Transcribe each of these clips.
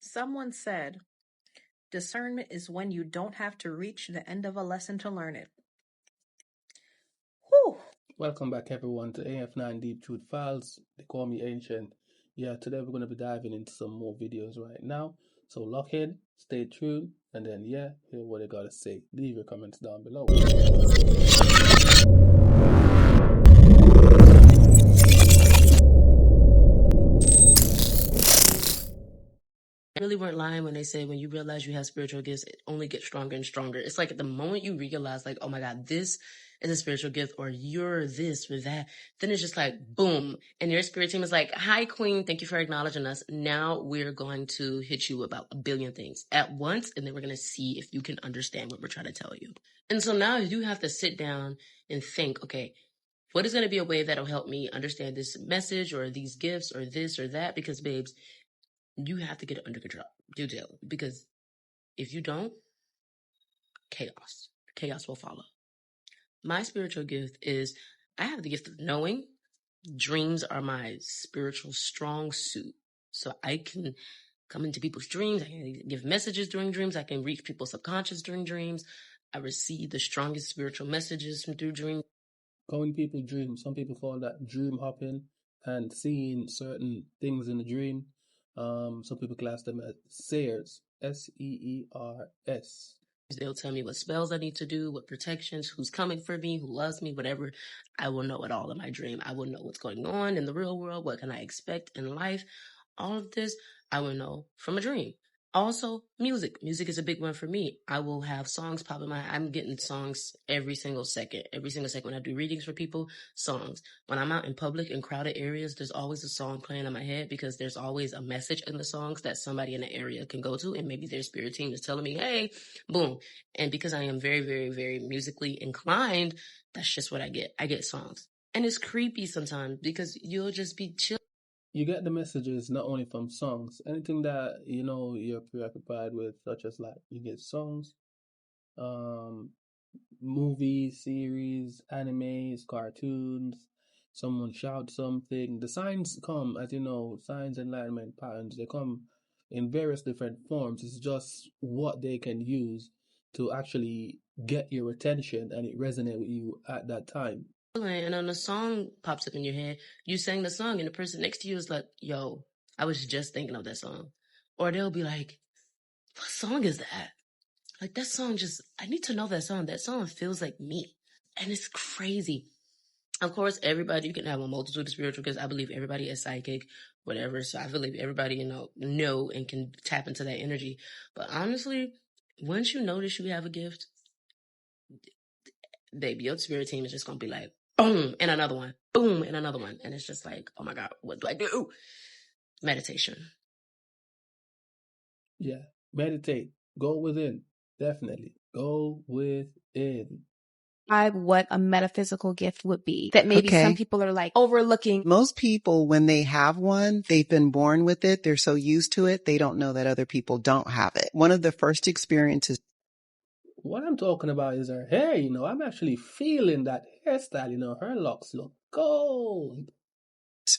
Someone said, discernment is when you don't have to reach the end of a lesson to learn it. Whew. Welcome back, everyone, to AF9 Deep Truth Files. They call me Ancient. Yeah, today we're going to be diving into some more videos right now. So lock in, stay tuned, and then, hear what they got to say. Leave your comments down below. Really weren't lying when they say when you realize you have spiritual gifts, it only gets stronger and stronger. It's like at the moment you realize, like, oh my God, this is a spiritual gift, or you're this or that, then it's just like boom. And your spirit team is like, hi, Queen, thank you for acknowledging us. Now we're going to hit you about a billion things at once, and then we're going to see if you can understand what we're trying to tell you. And so now you have to sit down and think, okay, what is going to be a way that'll help me understand this message or these gifts or this or that? Because, babes, you have to get it under control, because if you don't, chaos will follow. My spiritual gift is I have the gift of knowing. Dreams are my spiritual strong suit. So I can come into people's dreams. I can give messages during dreams. I can reach people's subconscious during dreams. I receive the strongest spiritual messages through dreams. Going people's dreams. Some people call that dream hopping and seeing certain things in the dream. Some people class them as seers, S-E-E-R-S. They'll tell me what spells I need to do, what protections, who's coming for me, who loves me, whatever. I will know it all in my dream. I will know what's going on in the real world. What can I expect in life? All of this, I will know from a dream. Also, music. Music is a big one for me. I will have songs pop in I'm getting songs every single second. Every single second when I do readings for people, songs. When I'm out in public in crowded areas, there's always a song playing in my head because there's always a message in the songs that somebody in the area can go to, and maybe their spirit team is telling me, hey, boom. And because I am very, very, very musically inclined, that's just what I get. I get songs. And it's creepy sometimes because you'll just be chill. You get the messages not only from songs, anything that, you're preoccupied with, such as like you get songs, movies, series, animes, cartoons, someone shouts something. The signs come, as you know, signs, enlightenment, patterns, they come in various different forms. It's just what they can use to actually get your attention and it resonate with you at that time. And then a song pops up in your head, you sang the song and the person next to you is like, yo, I was just thinking of that song. Or they'll be like, what song is that? Like that song I need to know that song. That song feels like me. And it's crazy. Of course, everybody, you can have a multitude of spiritual gifts. I believe everybody is psychic, whatever. So I believe everybody, know and can tap into that energy. But honestly, once you notice you have a gift, baby, your spirit team is just going to be like, boom, and another one, boom, and another one. And it's just like, oh my God, what do I do? Meditation. Yeah, meditate. Go within. Definitely. Go within. What a metaphysical gift would be that maybe some people are like overlooking. Most people, when they have one, they've been born with it. They're so used to it. They don't know that other people don't have it. One of the first experiences. What I'm talking about is her hair, I'm actually feeling that hairstyle, her locks look gold.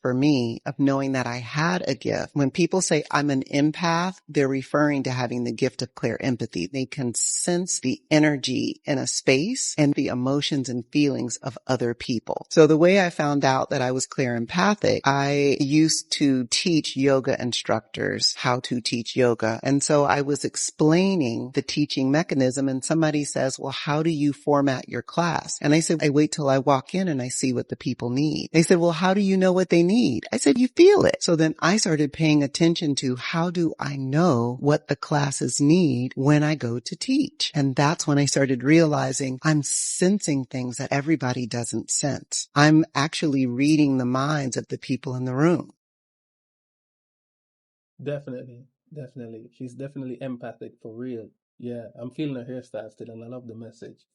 For me, of knowing that I had a gift. When people say I'm an empath, they're referring to having the gift of clear empathy. They can sense the energy in a space and the emotions and feelings of other people. So the way I found out that I was clear empathic, I used to teach yoga instructors how to teach yoga. And so I was explaining the teaching mechanism, and somebody says, well, how do you format your class? And I said, I wait till I walk in and I see what the people need. They said, well, how do you know what they need? I said, you feel it. So then I started paying attention to how do I know what the classes need when I go to teach? And that's when I started realizing I'm sensing things that everybody doesn't sense. I'm actually reading the minds of the people in the room. Definitely. She's definitely empathic for real. Yeah, I'm feeling her hairstyle still, and I love the message.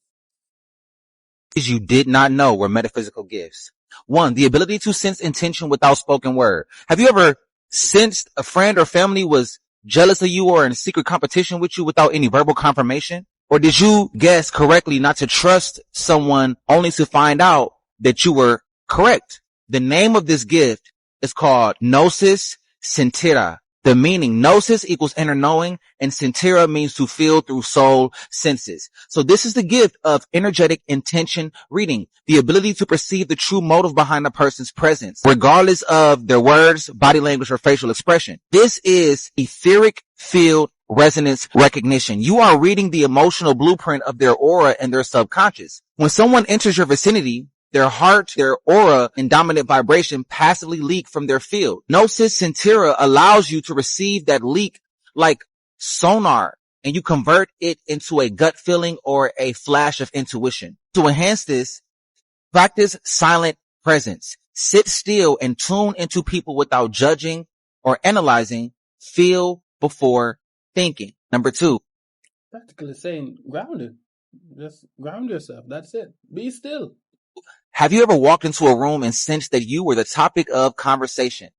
You did not know were metaphysical gifts. 1, the ability to sense intention without spoken word. Have you ever sensed a friend or family was jealous of you or in secret competition with you without any verbal confirmation? Or did you guess correctly not to trust someone only to find out that you were correct? The name of this gift is called Gnosis Sentira. The meaning, gnosis equals inner knowing, and sentira means to feel through soul senses. So this is the gift of energetic intention reading, the ability to perceive the true motive behind a person's presence, regardless of their words, body language, or facial expression. This is etheric field resonance recognition. You are reading the emotional blueprint of their aura and their subconscious. When someone enters your vicinity, their heart, their aura, and dominant vibration passively leak from their field. Gnosis Sentira allows you to receive that leak like sonar, and you convert it into a gut feeling or a flash of intuition. To enhance this, practice silent presence. Sit still and tune into people without judging or analyzing. Feel before thinking. Number 2. Practically saying grounded. Just ground yourself. That's it. Be still. Have you ever walked into a room and sensed that you were the topic of conversation?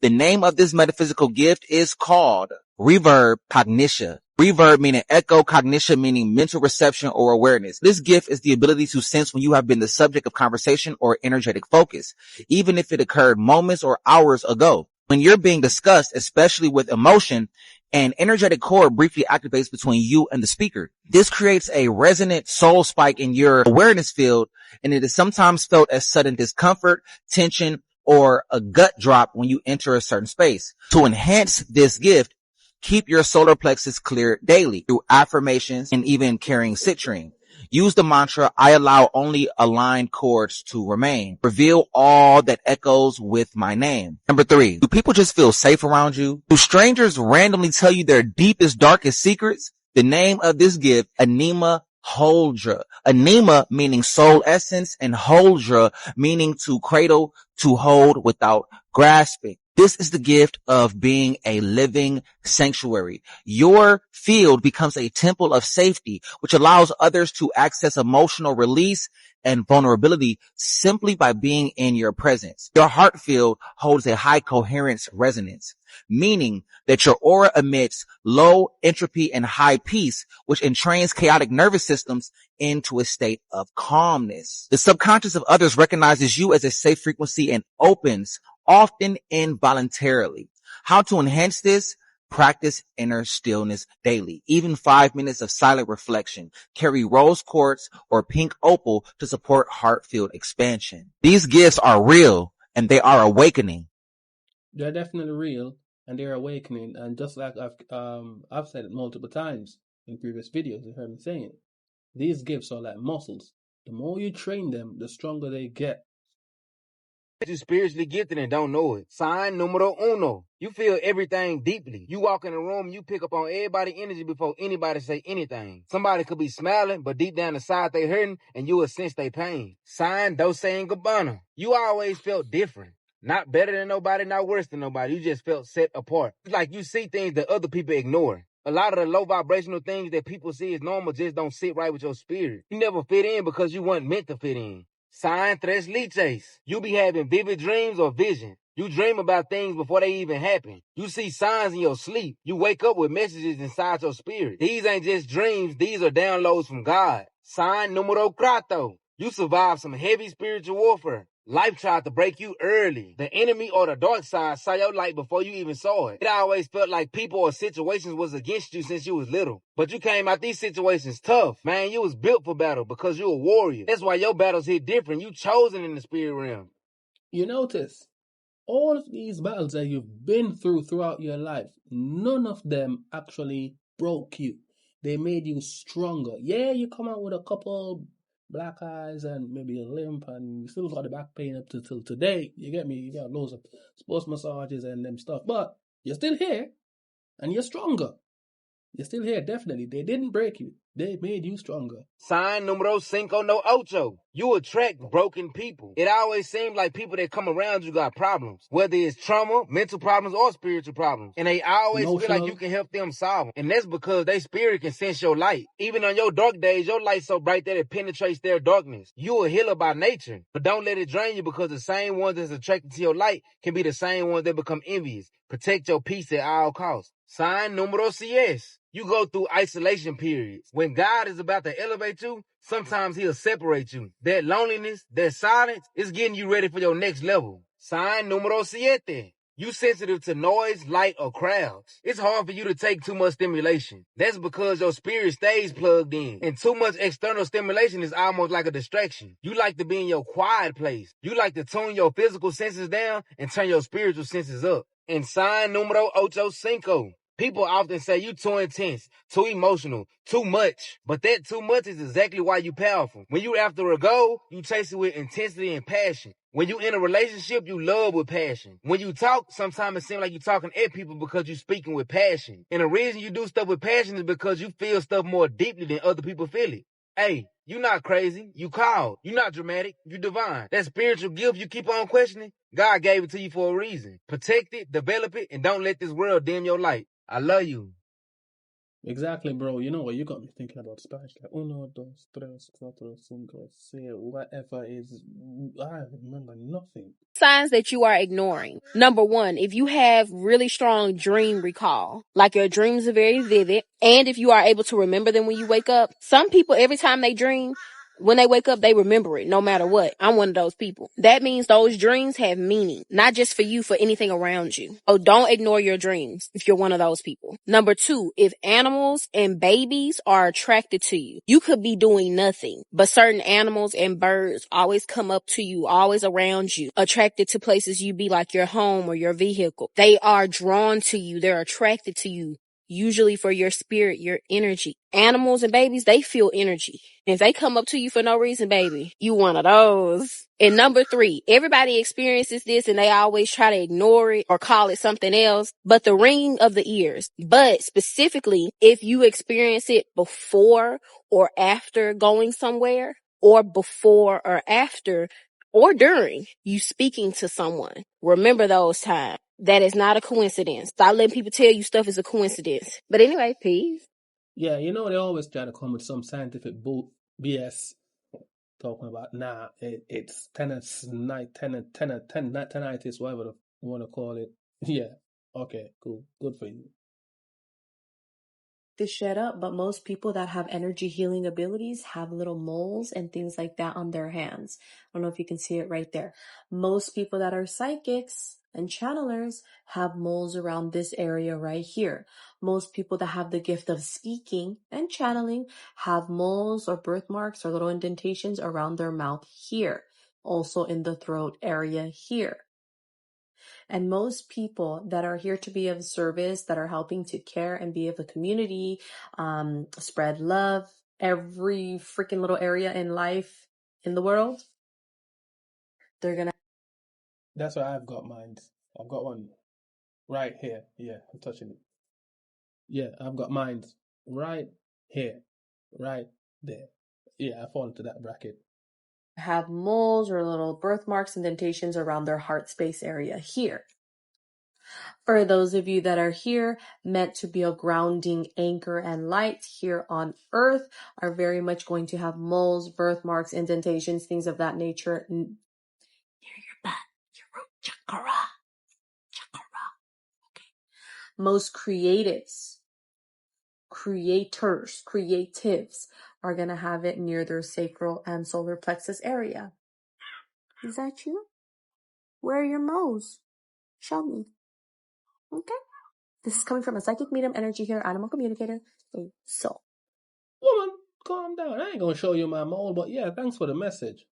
The name of this metaphysical gift is called reverb cognition. Reverb meaning echo, cognition meaning mental reception or awareness. This gift is the ability to sense when you have been the subject of conversation or energetic focus, even if it occurred moments or hours ago. When you're being discussed, especially with emotion, an energetic cord briefly activates between you and the speaker. This creates a resonant soul spike in your awareness field, and it is sometimes felt as sudden discomfort, tension, or a gut drop when you enter a certain space. To enhance this gift, keep your solar plexus clear daily through affirmations and even carrying citrine. Use the mantra, I allow only aligned chords to remain. Reveal all that echoes with my name. Number 3, do people just feel safe around you? Do strangers randomly tell you their deepest, darkest secrets? The name of this gift, Anima Holdra. Anima meaning soul essence, and Holdra meaning to cradle, to hold without grasping. This is the gift of being a living sanctuary. Your field becomes a temple of safety, which allows others to access emotional release and vulnerability simply by being in your presence. Your heart field holds a high coherence resonance, meaning that your aura emits low entropy and high peace, which entrains chaotic nervous systems into a state of calmness. The subconscious of others recognizes you as a safe frequency and opens, often involuntarily. How to enhance this? Practice inner stillness daily. Even 5 minutes of silent reflection. Carry rose quartz or pink opal to support heart field expansion. These gifts are real and they are awakening. They're definitely real and they're awakening. And just like I've said it multiple times in previous videos, you heard me saying it. These gifts are like muscles. The more you train them, the stronger they get. You spiritually gifted and don't know it. Sign numero uno. You feel everything deeply. You walk in a room, you pick up on everybody's energy before anybody say anything. Somebody could be smiling, but deep down inside they hurting, and you will sense their pain. Sign Dolce & Gabbana. You always felt different. Not better than nobody, not worse than nobody. You just felt set apart. It's like you see things that other people ignore. A lot of the low vibrational things that people see as normal just don't sit right with your spirit. You never fit in because you weren't meant to fit in. Sign Tres Leches. You be having vivid dreams or vision. You dream about things before they even happen. You see signs in your sleep. You wake up with messages inside your spirit. These ain't just dreams. These are downloads from God. Sign Numero Cuatro. You survived some heavy spiritual warfare. Life tried to break you early. The enemy or the dark side saw your light before you even saw it. It always felt like people or situations was against you since you was little. But you came out these situations tough. Man, you was built for battle because you a warrior. That's why your battles hit different. You chosen in the spirit realm. You notice, all of these battles that you've been through throughout your life, none of them actually broke you. They made you stronger. Yeah, you come out with a couple black eyes and maybe a limp, and you still got the back pain up till today. You get me? You got loads of sports massages and them stuff, but you're still here and you're stronger. You're still here, definitely. They didn't break you. They made you stronger. Sign numero cinco no ocho. You attract broken people. It always seems like people that come around you got problems, whether it's trauma, mental problems, or spiritual problems. And they always feel like you can help them solve them. And that's because their spirit can sense your light. Even on your dark days, your light's so bright that it penetrates their darkness. You a healer by nature, but don't let it drain you, because the same ones that's attracted to your light can be the same ones that become envious. Protect your peace at all costs. Sign numero seis. You go through isolation periods. When God is about to elevate you, sometimes he'll separate you. That loneliness, that silence, is getting you ready for your next level. Sign numero siete. You sensitive to noise, light, or crowds. It's hard for you to take too much stimulation. That's because your spirit stays plugged in. And too much external stimulation is almost like a distraction. You like to be in your quiet place. You like to tune your physical senses down and turn your spiritual senses up. And sign numero ocho cinco. People often say you too intense, too emotional, too much. But that too much is exactly why you powerful. When you after a goal, you chase it with intensity and passion. When you in a relationship, you love with passion. When you talk, sometimes it seems like you're talking at people because you're speaking with passion. And the reason you do stuff with passion is because you feel stuff more deeply than other people feel it. Hey, you not crazy. You called. You not dramatic. You divine. That spiritual gift you keep on questioning, God gave it to you for a reason. Protect it, develop it, and don't let this world dim your light. I love you. Exactly, bro. You know what? You got me thinking about Spanish. Like, uno, dos, tres, cuatro, cinco, seis, whatever is. I remember nothing. Signs that you are ignoring. Number one, if you have really strong dream recall, like your dreams are very vivid, and if you are able to remember them when you wake up. Some people, every time they dream, when they wake up, they remember it no matter what. I'm one of those people. That means those dreams have meaning, not just for you, for anything around you. Oh, don't ignore your dreams if you're one of those people. Number two, if animals and babies are attracted to you, you could be doing nothing, but certain animals and birds always come up to you, always around you, attracted to places you be, like your home or your vehicle. They are drawn to you. They're attracted to you. Usually for your spirit, your energy. Animals and babies, they feel energy. If they come up to you for no reason, baby, you one of those. And number three, everybody experiences this and they always try to ignore it or call it something else, but the ringing of the ears. But specifically, if you experience it before or after going somewhere, or before or after or during you speaking to someone, remember those times. That is not a coincidence. Stop letting people tell you stuff is a coincidence. But anyway, peace. Yeah, you know, they always try to come with some scientific BS talking about, it's tinnitus, whatever you want to call it. Yeah, okay, cool. Good for you. This shut up, but most people that have energy healing abilities have little moles and things like that on their hands. I don't know if you can see it right there. Most people that are psychics and channelers have moles around this area right here. Most people that have the gift of speaking and channeling have moles or birthmarks or little indentations around their mouth here. Also in the throat area here. And most people that are here to be of service, that are helping to care and be of the community, spread love, every freaking little area in life, in the world, they're gonna. That's why I've got mine. I've got one right here. Yeah, I'm touching it. Yeah, I've got mine right here, right there. Yeah, I fall into that bracket. Have moles or little birthmarks, indentations around their heart space area here. For those of you that are here, meant to be a grounding anchor and light here on earth, are very much going to have moles, birthmarks, indentations, things of that nature near your butt, your root chakra. Okay. Most creatives are going to have it near their sacral and solar plexus area. Is that you? Where are your moles? Show me. Okay. This is coming from a psychic medium, energy healer, animal communicator. So, woman, calm down. I ain't gonna show you my mole, but yeah, thanks for the message.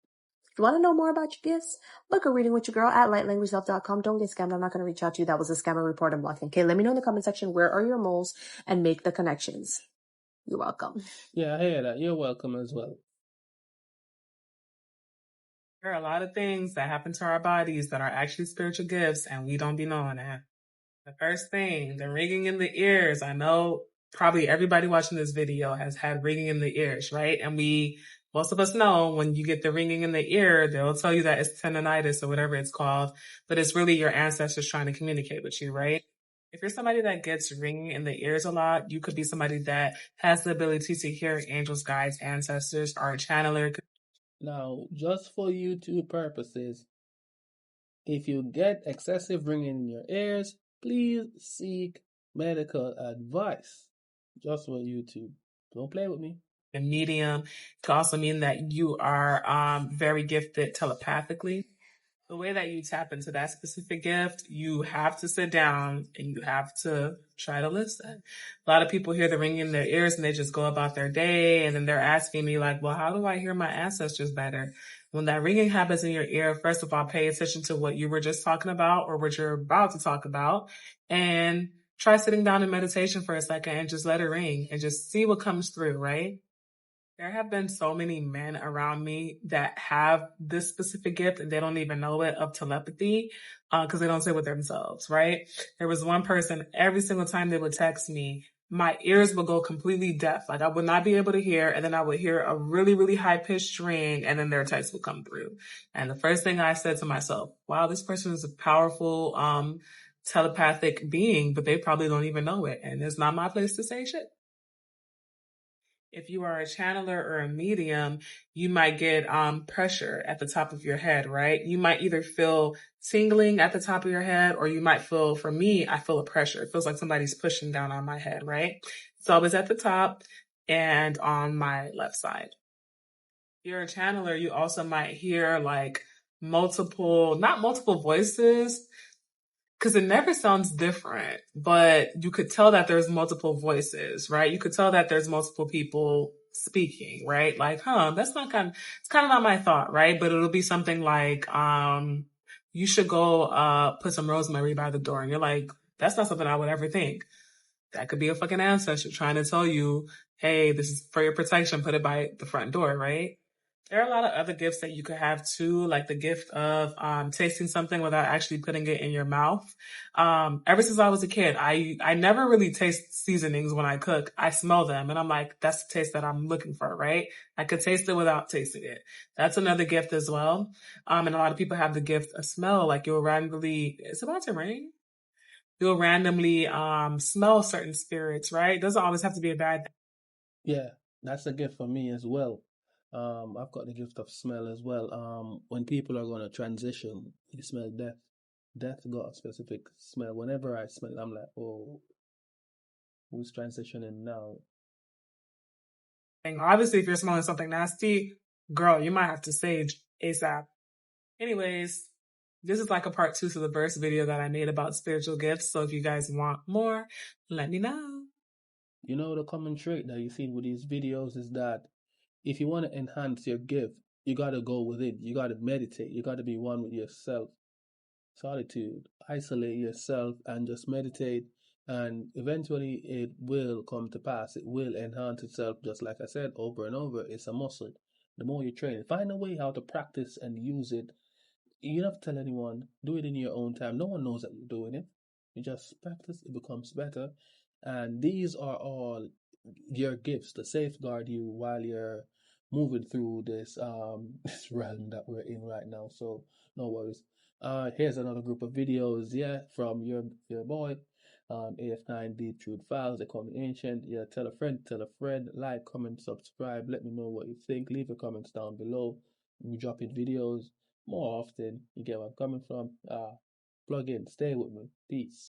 If you want to know more about your gifts, book a reading with your girl at lightlanguagelove.com. Don't get scammed. I'm not going to reach out to you. That was a scammer report and blocking. Okay, let me know in the comment section where are your moles and make the connections. You're welcome. Yeah, I hear that. You're welcome as well. There are a lot of things that happen to our bodies that are actually spiritual gifts, and we don't be knowing that. The first thing, the ringing in the ears. I know probably everybody watching this video has had ringing in the ears, right? And most of us know when you get the ringing in the ear, they'll tell you that it's tendonitis or whatever it's called, but it's really your ancestors trying to communicate with you, right? If you're somebody that gets ringing in the ears a lot, you could be somebody that has the ability to hear angels, guides, ancestors, or a channeler. Now, just for YouTube purposes, if you get excessive ringing in your ears, please seek medical advice. Just for YouTube. Don't play with me. A medium could also mean that you are very gifted telepathically. The way that you tap into that specific gift, you have to sit down and you have to try to listen. A lot of people hear the ringing in their ears and they just go about their day. And then they're asking me like, well, how do I hear my ancestors better? When that ringing happens in your ear, first of all, pay attention to what you were just talking about or what you're about to talk about, and try sitting down in meditation for a second and just let it ring and just see what comes through, right? There have been so many men around me that have this specific gift and they don't even know it, of telepathy, because they don't say it with themselves, right? There was one person, every single time they would text me, my ears would go completely deaf. Like I would not be able to hear, and then I would hear a really, really high pitched ring, and then their text would come through. And the first thing I said to myself, wow, this person is a powerful, telepathic being, but they probably don't even know it. And it's not my place to say shit. If you are a channeler or a medium, you might get pressure at the top of your head, right? You might either feel tingling at the top of your head, or you might feel, for me, I feel a pressure. It feels like somebody's pushing down on my head, right? So it was at the top and on my left side. If you're a channeler, you also might hear like not multiple voices, because it never sounds different, but you could tell that there's multiple voices, right? You could tell that there's multiple people speaking, right? Like, it's kind of not my thought, right? But it'll be something like, you should go, put some rosemary by the door. And you're like, that's not something I would ever think. That could be a fucking ancestor trying to tell you, hey, this is for your protection, put it by the front door, right? There are a lot of other gifts that you could have too, like the gift of tasting something without actually putting it in your mouth. Ever since I was a kid, I never really taste seasonings when I cook. I smell them and I'm like, that's the taste that I'm looking for, right? I could taste it without tasting it. That's another gift as well. And a lot of people have the gift of smell, like you'll randomly, it's about to rain. You'll randomly smell certain spirits, right? It doesn't always have to be a bad thing. Yeah, that's a gift for me as well. I've got the gift of smell as well. When people are going to transition, you smell death. Death got a specific smell. Whenever I smell it, I'm like, oh, who's transitioning now? Obviously, if you're smelling something nasty, girl, you might have to sage ASAP. Anyways, this is like a part 2 to the first video that I made about spiritual gifts. So if you guys want more, let me know. You know, the common trait that you see with these videos is that if you want to enhance your gift, you got to go within. You got to meditate. You got to be one with yourself. Solitude. Isolate yourself and just meditate. And eventually it will come to pass. It will enhance itself. Just like I said, over and over. It's a muscle. The more you train it, find a way how to practice and use it. You don't have to tell anyone. Do it in your own time. No one knows that you're doing it. You just practice. It becomes better. And these are all your gifts to safeguard you while you're moving through this this realm that we're in right now. So no worries. Here's another group of videos, yeah, from your boy, AF9 Deep Truth Files. They call me Ancient. Yeah, tell a friend, like, comment, subscribe. Let me know what you think. Leave your comments down below. We dropping videos more often. You get where I'm coming from. Plug in. Stay with me. Peace.